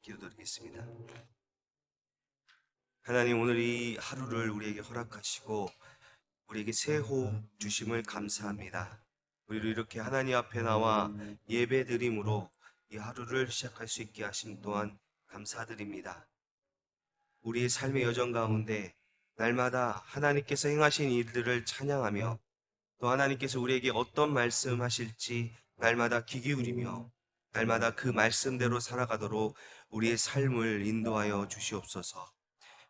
기도드리겠습니다. 하나님, 오늘 이 하루를 우리에게 허락하시고 우리에게 새 호흡 주심을 감사합니다. 우리를 이렇게 하나님 앞에 나와 예배드림으로 이 하루를 시작할 수 있게 하심 또한 감사드립니다. 우리의 삶의 여정 가운데 날마다 하나님께서 행하신 일들을 찬양하며 또 하나님께서 우리에게 어떤 말씀하실지 날마다 귀 기울이며 날마다 그 말씀대로 살아가도록 우리의 삶을 인도하여 주시옵소서.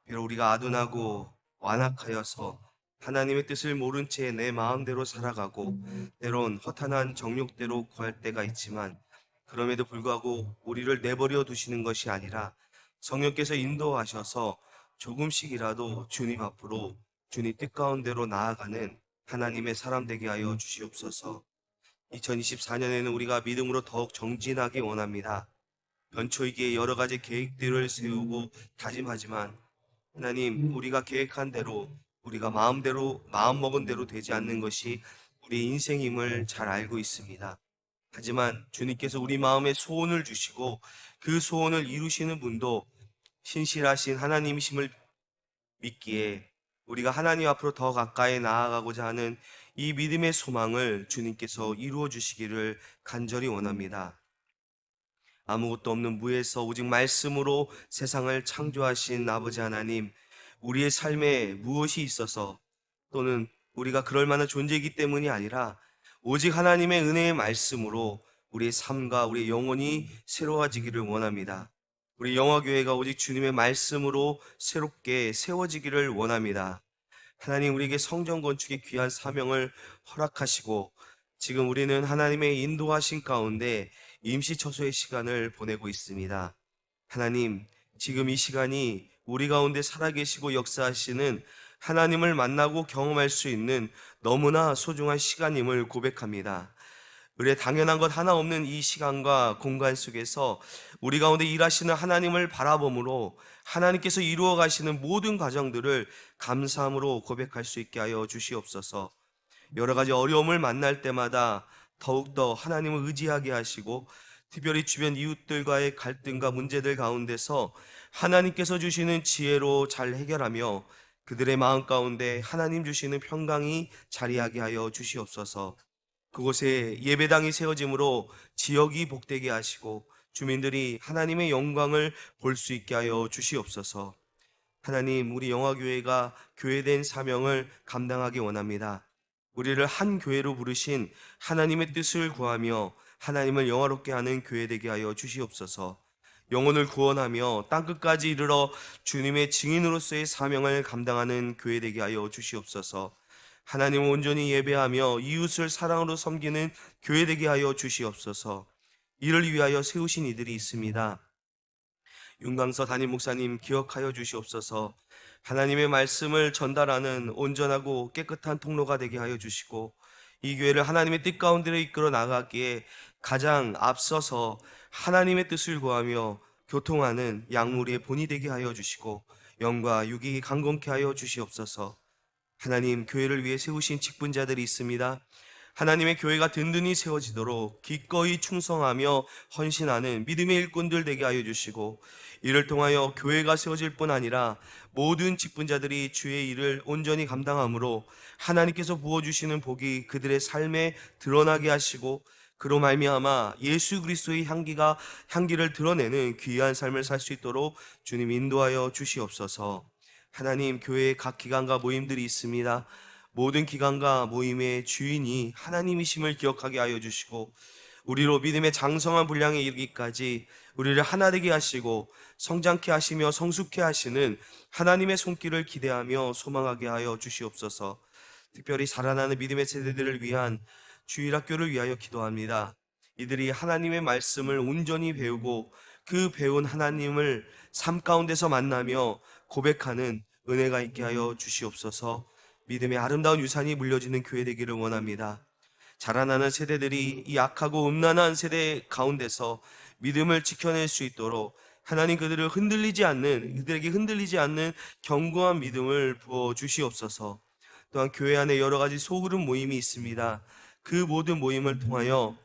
비록 우리가 아둔하고 완악하여서 하나님의 뜻을 모른 채 내 마음대로 살아가고 때론 허탄한 정욕대로 구할 때가 있지만, 그럼에도 불구하고 우리를 내버려 두시는 것이 아니라 성령께서 인도하셔서 조금씩이라도 주님 앞으로 주님 뜻 가운데로 나아가는 하나님의 사람 되게 하여 주시옵소서. 2024년에는 우리가 믿음으로 더욱 정진하기 원합니다. 연초이기에 여러 가지 계획들을 세우고 다짐하지만 하나님, 우리가 계획한 대로, 우리가 마음먹은 대로 되지 않는 것이 우리 인생임을 잘 알고 있습니다. 하지만 주님께서 우리 마음에 소원을 주시고 그 소원을 이루시는 분도 신실하신 하나님이심을 믿기에 우리가 하나님 앞으로 더 가까이 나아가고자 하는 이 믿음의 소망을 주님께서 이루어 주시기를 간절히 원합니다. 아무것도 없는 무에서 오직 말씀으로 세상을 창조하신 아버지 하나님, 우리의 삶에 무엇이 있어서 또는 우리가 그럴 만한 존재이기 때문이 아니라 오직 하나님의 은혜의 말씀으로 우리의 삶과 우리의 영혼이 새로워지기를 원합니다. 우리 영화교회가 오직 주님의 말씀으로 새롭게 세워지기를 원합니다. 하나님, 우리에게 성전 건축의 귀한 사명을 허락하시고 지금 우리는 하나님의 인도하신 가운데 임시처소의 시간을 보내고 있습니다. 하나님, 지금 이 시간이 우리 가운데 살아계시고 역사하시는 하나님을 만나고 경험할 수 있는 너무나 소중한 시간임을 고백합니다. 우리의 당연한 것 하나 없는 이 시간과 공간 속에서 우리 가운데 일하시는 하나님을 바라봄으로 하나님께서 이루어 가시는 모든 과정들을 감사함으로 고백할 수 있게 하여 주시옵소서. 여러 가지 어려움을 만날 때마다 더욱더 하나님을 의지하게 하시고 특별히 주변 이웃들과의 갈등과 문제들 가운데서 하나님께서 주시는 지혜로 잘 해결하며 그들의 마음 가운데 하나님 주시는 평강이 자리하게 하여 주시옵소서. 그곳에 예배당이 세워짐으로 지역이 복되게 하시고 주민들이 하나님의 영광을 볼 수 있게 하여 주시옵소서. 하나님, 우리 영화교회가 교회된 사명을 감당하기 원합니다. 우리를 한 교회로 부르신 하나님의 뜻을 구하며 하나님을 영화롭게 하는 교회 되게 하여 주시옵소서. 영혼을 구원하며 땅끝까지 이르러 주님의 증인으로서의 사명을 감당하는 교회 되게 하여 주시옵소서. 하나님을 온전히 예배하며 이웃을 사랑으로 섬기는 교회 되게 하여 주시옵소서. 이를 위하여 세우신 이들이 있습니다. 윤광서 담임 목사님 기억하여 주시옵소서. 하나님의 말씀을 전달하는 온전하고 깨끗한 통로가 되게 하여 주시고 이 교회를 하나님의 뜻 가운데로 이끌어 나가기에 가장 앞서서 하나님의 뜻을 구하며 교통하는 양무리의 본이 되게 하여 주시고 영과 육이 강건케 하여 주시옵소서. 하나님, 교회를 위해 세우신 직분자들이 있습니다. 하나님의 교회가 든든히 세워지도록 기꺼이 충성하며 헌신하는 믿음의 일꾼들 되게 하여 주시고 이를 통하여 교회가 세워질 뿐 아니라 모든 직분자들이 주의 일을 온전히 감당함으로 하나님께서 부어주시는 복이 그들의 삶에 드러나게 하시고 그로 말미암아 예수 그리스도의 향기를 드러내는 귀한 삶을 살 수 있도록 주님 인도하여 주시옵소서. 하나님, 교회에 각 기관과 모임들이 있습니다. 모든 기관과 모임의 주인이 하나님이심을 기억하게 하여 주시고 우리로 믿음의 장성한 분량에 이르기까지 우리를 하나 되게 하시고 성장케 하시며 성숙케 하시는 하나님의 손길을 기대하며 소망하게 하여 주시옵소서. 특별히 자라나는 믿음의 세대들을 위한 주일학교를 위하여 기도합니다. 이들이 하나님의 말씀을 온전히 배우고 그 배운 하나님을 삶 가운데서 만나며 고백하는 은혜가 있게 하여 주시옵소서. 믿음의 아름다운 유산이 물려지는 교회 되기를 원합니다. 자라나는 세대들이 이 악하고 음란한 세대 가운데서 믿음을 지켜낼 수 있도록 하나님 그들에게 흔들리지 않는 견고한 믿음을 부어 주시옵소서. 또한 교회 안에 여러 가지 소그룹 모임이 있습니다. 그 모든 모임을 통하여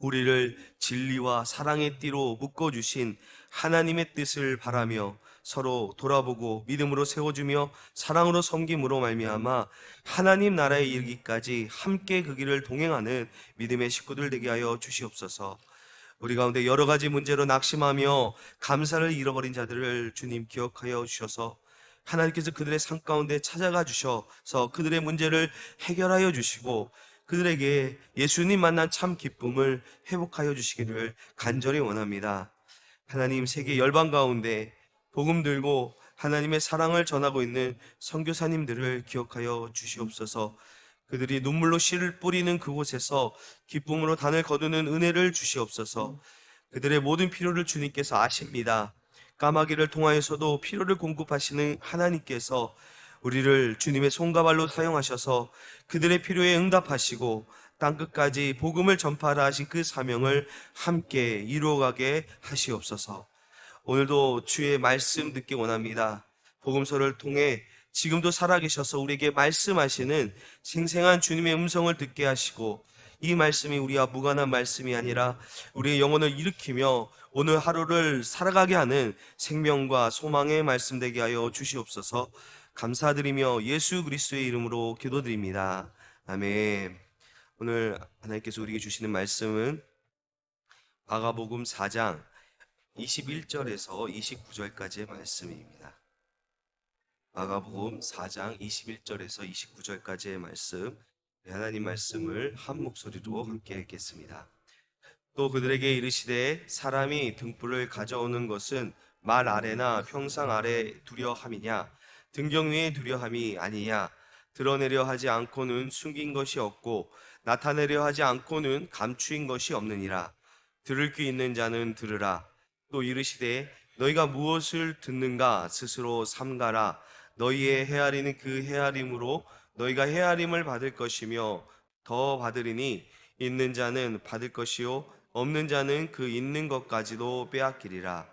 우리를 진리와 사랑의 띠로 묶어주신 하나님의 뜻을 바라며 서로 돌아보고 믿음으로 세워주며 사랑으로 섬김으로 말미암아 하나님 나라에 이르기까지 함께 그 길을 동행하는 믿음의 식구들 되게 하여 주시옵소서. 우리 가운데 여러 가지 문제로 낙심하며 감사를 잃어버린 자들을 주님 기억하여 주셔서 하나님께서 그들의 삶 가운데 찾아가 주셔서 그들의 문제를 해결하여 주시고 그들에게 예수님 만난 참 기쁨을 회복하여 주시기를 간절히 원합니다. 하나님, 세계 열방 가운데 복음 들고 하나님의 사랑을 전하고 있는 선교사님들을 기억하여 주시옵소서. 그들이 눈물로 씨를 뿌리는 그곳에서 기쁨으로 단을 거두는 은혜를 주시옵소서. 그들의 모든 필요를 주님께서 아십니다. 까마귀를 통하여서도 필요를 공급하시는 하나님께서 우리를 주님의 손과 발로 사용하셔서 그들의 필요에 응답하시고 땅끝까지 복음을 전파하라 하신 그 사명을 함께 이루어가게 하시옵소서. 오늘도 주의 말씀 듣기 원합니다. 복음서를 통해 지금도 살아계셔서 우리에게 말씀하시는 생생한 주님의 음성을 듣게 하시고 이 말씀이 우리와 무관한 말씀이 아니라 우리의 영혼을 일으키며 오늘 하루를 살아가게 하는 생명과 소망의 말씀 되게 하여 주시옵소서. 감사드리며 예수 그리스도의 이름으로 기도드립니다. 아멘. 오늘 하나님께서 우리에게 주시는 말씀은 마가복음 4장 21절에서 29절까지의 말씀입니다. 마가복음 4장 21절에서 29절까지의 말씀, 하나님 말씀을 한 목소리로 함께 읽겠습니다. 또 그들에게 이르시되 사람이 등불을 가져오는 것은 말 아래나 평상 아래 두려함이냐 등경 위에 두려함이 아니냐. 드러내려 하지 않고는 숨긴 것이 없고 나타내려 하지 않고는 감추인 것이 없느니라. 들을 귀 있는 자는 들으라. 또 이르시되 너희가 무엇을 듣는가 스스로 삼가라. 너희의 헤아리는 그 헤아림으로 너희가 헤아림을 받을 것이며 더 받으리니 있는 자는 받을 것이요 없는 자는 그 있는 것까지도 빼앗기리라.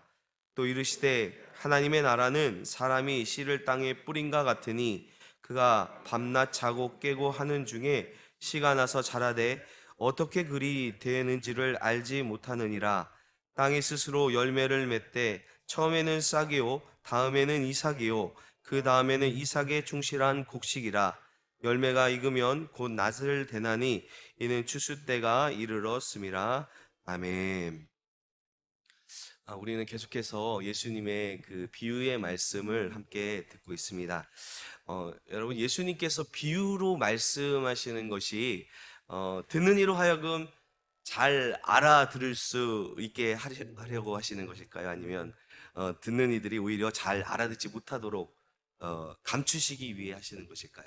또 이르시되 하나님의 나라는 사람이 씨를 땅에 뿌린가 같으니 그가 밤낮 자고 깨고 하는 중에 씨가 나서 자라되 어떻게 그리 되는지를 알지 못하느니라. 땅이 스스로 열매를 맺되 처음에는 싹이요 다음에는 이삭이요 그 다음에는 이삭의 충실한 곡식이라. 열매가 익으면 곧 낫을 대나니 이는 추수 때가 이르렀음이라. 아멘. 우리는 계속해서 예수님의 그 비유의 말씀을 함께 듣고 있습니다. 여러분, 예수님께서 비유로 말씀하시는 것이 듣는 이로 하여금 잘 알아들을 수 있게 하려고 하시는 것일까요? 아니면 듣는 이들이 오히려 잘 알아듣지 못하도록 감추시기 위해 하시는 것일까요?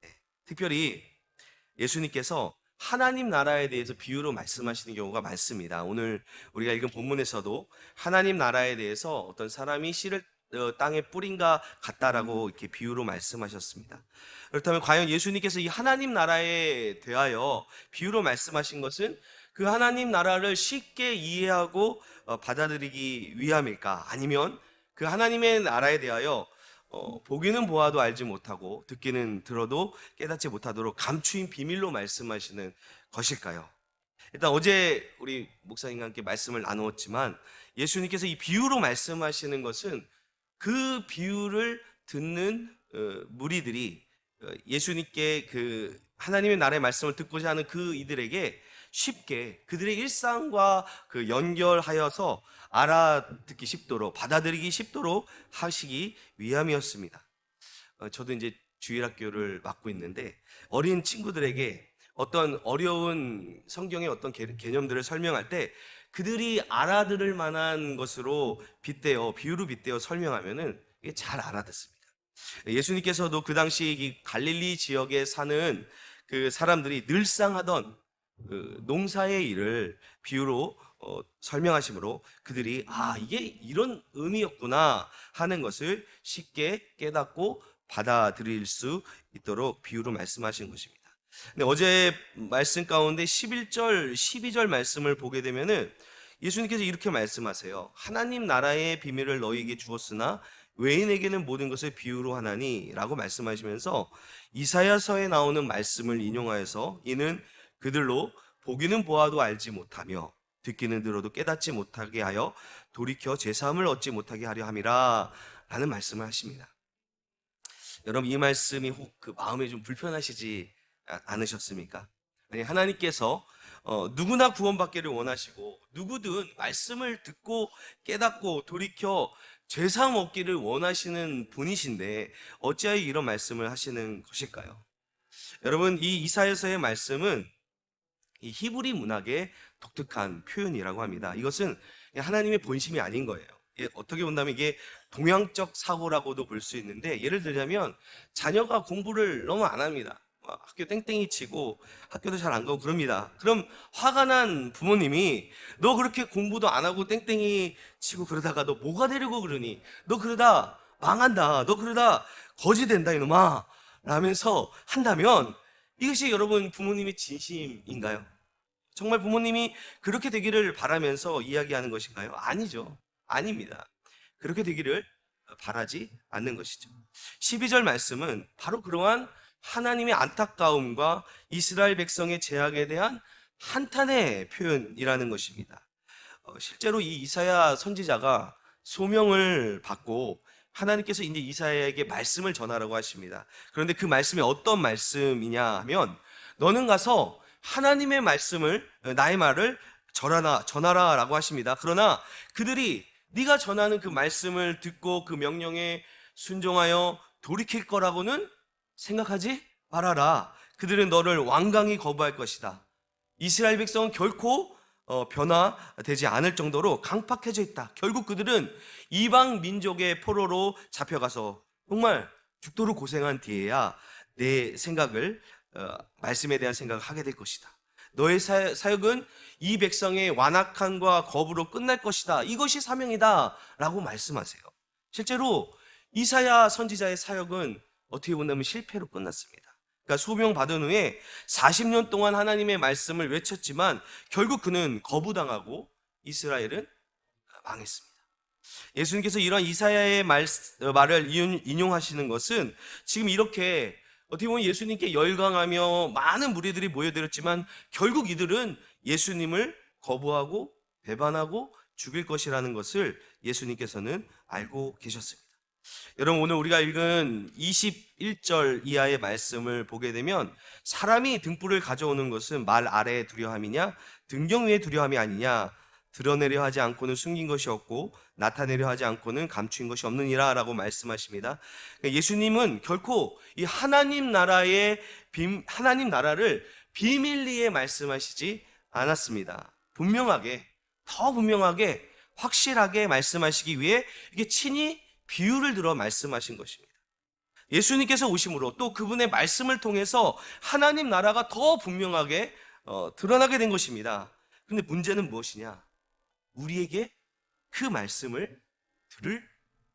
네. 특별히 예수님께서 하나님 나라에 대해서 비유로 말씀하시는 경우가 많습니다. 오늘 우리가 읽은 본문에서도 하나님 나라에 대해서 어떤 사람이 씨를 땅에 뿌린가 같다라고 이렇게 비유로 말씀하셨습니다. 그렇다면 과연 예수님께서 이 하나님 나라에 대하여 비유로 말씀하신 것은 그 하나님 나라를 쉽게 이해하고 받아들이기 위함일까? 아니면 그 하나님의 나라에 대하여 보기는 보아도 알지 못하고 듣기는 들어도 깨닫지 못하도록 감추인 비밀로 말씀하시는 것일까요? 일단 어제 우리 목사님과 함께 말씀을 나누었지만 예수님께서 이 비유로 말씀하시는 것은 그 비유를 듣는 무리들이 예수님께 그 하나님의 나라의 말씀을 듣고자 하는 그 이들에게 쉽게 그들의 일상과 그 연결하여서 알아듣기 쉽도록 받아들이기 쉽도록 하시기 위함이었습니다. 저도 이제 주일학교를 맡고 있는데 어린 친구들에게 어떤 어려운 성경의 어떤 개념들을 설명할 때 그들이 알아들을 만한 것으로 빗대어 비유로 빗대어 설명하면은 이게 잘 알아듣습니다. 예수님께서도 그 당시 이 갈릴리 지역에 사는 그 사람들이 늘상 하던 그 농사의 일을 비유로 설명하시므로 그들이 이게 이런 의미였구나 하는 것을 쉽게 깨닫고 받아들일 수 있도록 비유로 말씀하신 것입니다. 근데 어제 말씀 가운데 11절, 12절 말씀을 보게 되면은 예수님께서 이렇게 말씀하세요. 하나님 나라의 비밀을 너희에게 주었으나 외인에게는 모든 것을 비유로 하나니 라고 말씀하시면서 이사야서에 나오는 말씀을 인용하여서 이는 그들로 보기는 보아도 알지 못하며 듣기는 들어도 깨닫지 못하게 하여 돌이켜 제사함을 얻지 못하게 하려 함이라 라는 말씀을 하십니다. 여러분, 이 말씀이 혹 그 마음에 좀 불편하시지 않으셨습니까? 아니, 하나님께서 누구나 구원받기를 원하시고 누구든 말씀을 듣고 깨닫고 돌이켜 죄사함 얻기를 원하시는 분이신데 어찌하여 이런 말씀을 하시는 것일까요? 여러분, 이 이사야서의 말씀은 이 히브리 문학의 독특한 표현이라고 합니다. 이것은 하나님의 본심이 아닌 거예요. 어떻게 본다면 이게 동양적 사고라고도 볼 수 있는데, 예를 들자면 자녀가 공부를 너무 안 합니다. 학교 땡땡이 치고 학교도 잘 안 가고 그럽니다. 그럼 화가 난 부모님이 너 그렇게 공부도 안 하고 땡땡이 치고 그러다가 너 뭐가 되려고 그러니? 너 그러다 망한다. 너 그러다 거지 된다 이놈아 라면서 한다면 이것이 여러분 부모님의 진심인가요? 정말 부모님이 그렇게 되기를 바라면서 이야기하는 것인가요? 아니죠. 아닙니다. 그렇게 되기를 바라지 않는 것이죠. 12절 말씀은 바로 그러한 하나님의 안타까움과 이스라엘 백성의 죄악에 대한 한탄의 표현이라는 것입니다. 실제로 이 이사야 선지자가 소명을 받고 하나님께서 이제 이사야에게 말씀을 전하라고 하십니다. 그런데 그 말씀이 어떤 말씀이냐 하면, 너는 가서 하나님의 말씀을, 나의 말을 전하라 라고 하십니다. 그러나 그들이 네가 전하는 그 말씀을 듣고 그 명령에 순종하여 돌이킬 거라고는 생각하지 말아라. 그들은 너를 완강히 거부할 것이다. 이스라엘 백성은 결코 변화되지 않을 정도로 강팍해져 있다. 결국 그들은 이방 민족의 포로로 잡혀가서 정말 죽도록 고생한 뒤에야 내 생각을, 말씀에 대한 생각을 하게 될 것이다. 너의 사역은 이 백성의 완악함과 거부로 끝날 것이다. 이것이 사명이다 라고 말씀하세요. 실제로 이사야 선지자의 사역은 어떻게 본다면 실패로 끝났습니다. 그러니까 소명 받은 후에 40년 동안 하나님의 말씀을 외쳤지만 결국 그는 거부당하고 이스라엘은 망했습니다. 예수님께서 이런 이사야의 말을 인용하시는 것은 지금 이렇게 어떻게 보면 예수님께 열광하며 많은 무리들이 모여들었지만 결국 이들은 예수님을 거부하고 배반하고 죽일 것이라는 것을 예수님께서는 알고 계셨습니다. 여러분, 오늘 우리가 읽은 21절 이하의 말씀을 보게 되면 사람이 등불을 가져오는 것은 말 아래에 두려함이냐 등경 위에 두려함이 아니냐, 드러내려 하지 않고는 숨긴 것이 없고 나타내려 하지 않고는 감추인 것이 없느니라 라고 말씀하십니다. 예수님은 결코 이 하나님 나라를 비밀리에 말씀하시지 않았습니다. 더 분명하게 확실하게 말씀하시기 위해 이게 친히 비유를 들어 말씀하신 것입니다. 예수님께서 오심으로 또 그분의 말씀을 통해서 하나님 나라가 더 분명하게 드러나게 된 것입니다. 그런데 문제는 무엇이냐? 우리에게 그 말씀을 들을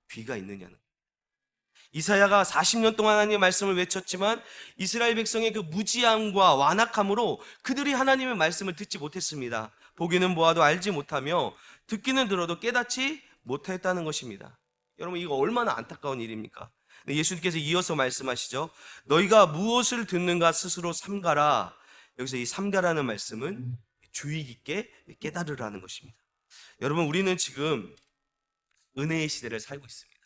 귀가 있느냐는. 이사야가 40년 동안 하나님의 말씀을 외쳤지만 이스라엘 백성의 그 무지함과 완악함으로 그들이 하나님의 말씀을 듣지 못했습니다. 보기는 보아도 알지 못하며 듣기는 들어도 깨닫지 못했다는 것입니다. 여러분, 이거 얼마나 안타까운 일입니까? 예수님께서 이어서 말씀하시죠. 너희가 무엇을 듣는가 스스로 삼가라. 여기서 이 삼가라는 말씀은 주의 깊게 깨달으라는 것입니다. 여러분, 우리는 지금 은혜의 시대를 살고 있습니다.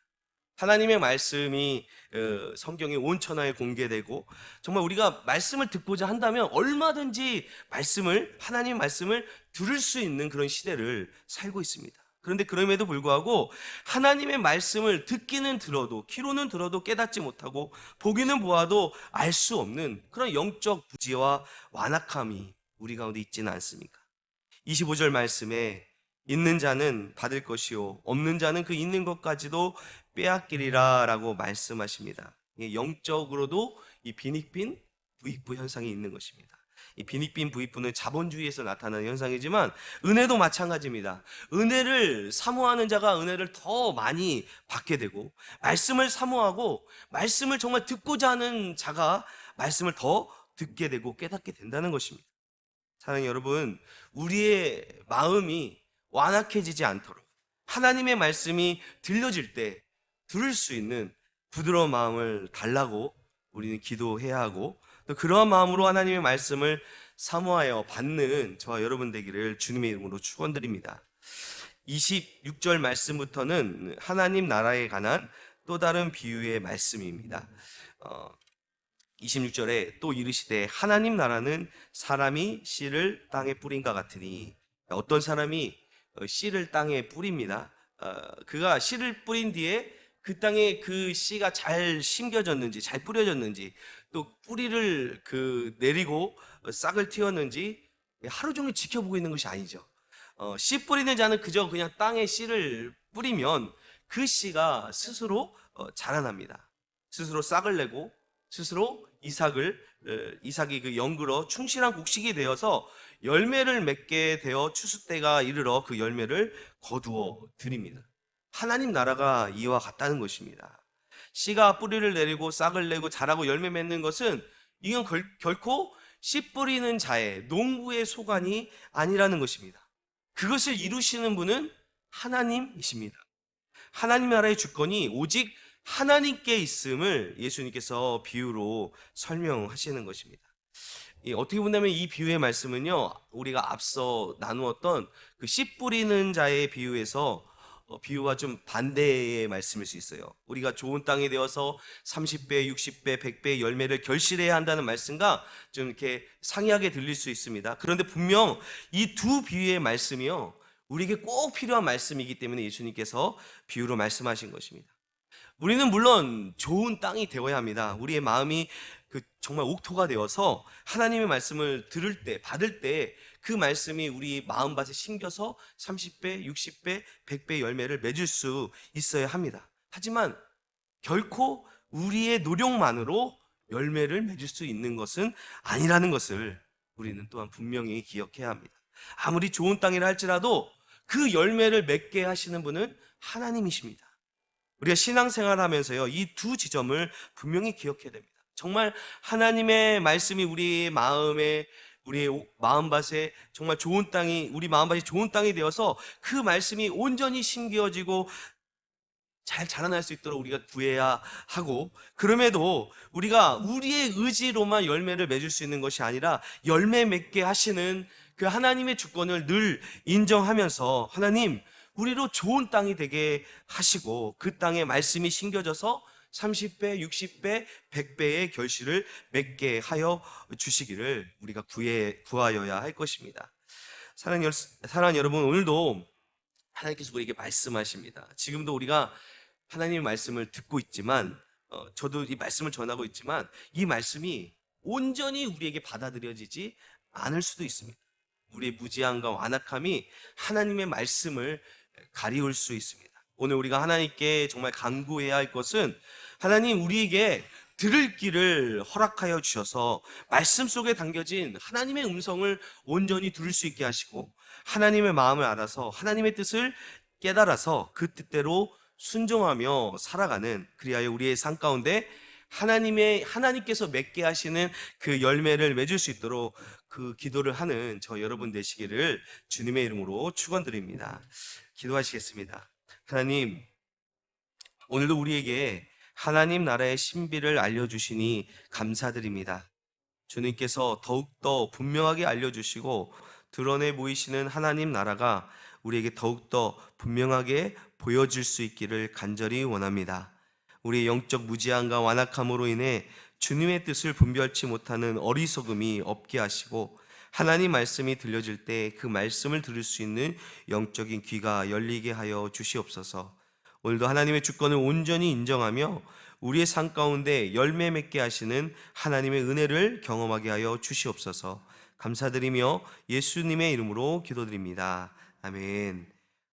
하나님의 말씀이 성경에 온천하에 공개되고 정말 우리가 말씀을 듣고자 한다면 얼마든지 하나님의 말씀을 들을 수 있는 그런 시대를 살고 있습니다. 그런데 그럼에도 불구하고 하나님의 말씀을 듣기는 들어도, 귀로는 들어도 깨닫지 못하고 보기는 보아도 알 수 없는 그런 영적 부지와 완악함이 우리 가운데 있지는 않습니까? 25절 말씀에 있는 자는 받을 것이요 없는 자는 그 있는 것까지도 빼앗기리라 라고 말씀하십니다. 영적으로도 이 빈익빈 부익부 현상이 있는 것입니다. 이 빈익빈 부익부는 자본주의에서 나타나는 현상이지만 은혜도 마찬가지입니다. 은혜를 사모하는 자가 은혜를 더 많이 받게 되고, 말씀을 사모하고 말씀을 정말 듣고자 하는 자가 말씀을 더 듣게 되고 깨닫게 된다는 것입니다. 사랑하는 여러분, 우리의 마음이 완악해지지 않도록 하나님의 말씀이 들려질 때 들을 수 있는 부드러운 마음을 달라고 우리는 기도해야 하고, 또 그러한 마음으로 하나님의 말씀을 사모하여 받는 저와 여러분 되기를 주님의 이름으로 축원드립니다. 26절 말씀부터는 하나님 나라에 관한 또 다른 비유의 말씀입니다. 26절에 또 이르시되 하나님 나라는 사람이 씨를 땅에 뿌린과 같으니, 어떤 사람이 씨를 땅에 뿌립니다. 그가 씨를 뿌린 뒤에 그 땅에 그 씨가 잘 심겨졌는지 잘 뿌려졌는지, 또 뿌리를 내리고 싹을 틔웠는지 하루 종일 지켜보고 있는 것이 아니죠. 씨 뿌리는 자는 그저 그냥 땅에 씨를 뿌리면 그 씨가 스스로 자라납니다. 스스로 싹을 내고 스스로 이삭이 그 연그러 충실한 곡식이 되어서 열매를 맺게 되어 추수 때가 이르러 그 열매를 거두어 드립니다. 하나님 나라가 이와 같다는 것입니다. 씨가 뿌리를 내리고 싹을 내고 자라고 열매 맺는 것은 이건 결코 씨 뿌리는 자의 농부의 소관이 아니라는 것입니다. 그것을 이루시는 분은 하나님이십니다. 하나님 나라의 주권이 오직 하나님께 있음을 예수님께서 비유로 설명하시는 것입니다. 어떻게 본다면 이 비유의 말씀은요, 우리가 앞서 나누었던 그 씨 뿌리는 자의 비유에서 비유와 좀 반대의 말씀일 수 있어요. 우리가 좋은 땅이 되어서 30배, 60배, 100배의 열매를 결실해야 한다는 말씀과 좀 이렇게 상이하게 들릴 수 있습니다. 그런데 분명 이 두 비유의 말씀이요, 우리에게 꼭 필요한 말씀이기 때문에 예수님께서 비유로 말씀하신 것입니다. 우리는 물론 좋은 땅이 되어야 합니다. 우리의 마음이 정말 옥토가 되어서 하나님의 말씀을 들을 때, 받을 때 그 말씀이 우리 마음밭에 심겨서 30배, 60배, 100배 열매를 맺을 수 있어야 합니다. 하지만 결코 우리의 노력만으로 열매를 맺을 수 있는 것은 아니라는 것을 우리는 또한 분명히 기억해야 합니다. 아무리 좋은 땅이라 할지라도 그 열매를 맺게 하시는 분은 하나님이십니다. 우리가 신앙생활을 하면서요, 이 두 지점을 분명히 기억해야 됩니다. 정말 하나님의 말씀이 우리의 마음밭에 정말 좋은 땅이, 우리 마음밭이 좋은 땅이 되어서 그 말씀이 온전히 심겨지고 잘 자라날 수 있도록 우리가 구해야 하고, 그럼에도 우리가 우리의 의지로만 열매를 맺을 수 있는 것이 아니라 열매 맺게 하시는 그 하나님의 주권을 늘 인정하면서, 하나님, 우리로 좋은 땅이 되게 하시고 그 땅에 말씀이 심겨져서 30배, 60배, 100배의 결실을 맺게 하여 주시기를 우리가 구하여야 할 것입니다. 사랑하는 여러분, 오늘도 하나님께서 우리에게 말씀하십니다. 지금도 우리가 하나님의 말씀을 듣고 있지만, 저도 이 말씀을 전하고 있지만 이 말씀이 온전히 우리에게 받아들여지지 않을 수도 있습니다. 우리의 무지함과 완악함이 하나님의 말씀을 가리울 수 있습니다. 오늘 우리가 하나님께 정말 간구해야 할 것은, 하나님, 우리에게 들을 길을 허락하여 주셔서 말씀 속에 담겨진 하나님의 음성을 온전히 들을 수 있게 하시고, 하나님의 마음을 알아서 하나님의 뜻을 깨달아서 그 뜻대로 순종하며 살아가는, 그리하여 우리의 삶 가운데 하나님께서 맺게 하시는 그 열매를 맺을 수 있도록 그 기도를 하는 저 여러분 되시기를 주님의 이름으로 축원드립니다. 기도하시겠습니다. 하나님, 오늘도 우리에게 하나님 나라의 신비를 알려주시니 감사드립니다. 주님께서 더욱더 분명하게 알려주시고 드러내 보이시는 하나님 나라가 우리에게 더욱더 분명하게 보여질 수 있기를 간절히 원합니다. 우리의 영적 무지함과 완악함으로 인해 주님의 뜻을 분별치 못하는 어리석음이 없게 하시고, 하나님 말씀이 들려질 때 그 말씀을 들을 수 있는 영적인 귀가 열리게 하여 주시옵소서. 오늘도 하나님의 주권을 온전히 인정하며 우리의 삶 가운데 열매 맺게 하시는 하나님의 은혜를 경험하게 하여 주시옵소서. 감사드리며 예수님의 이름으로 기도드립니다. 아멘.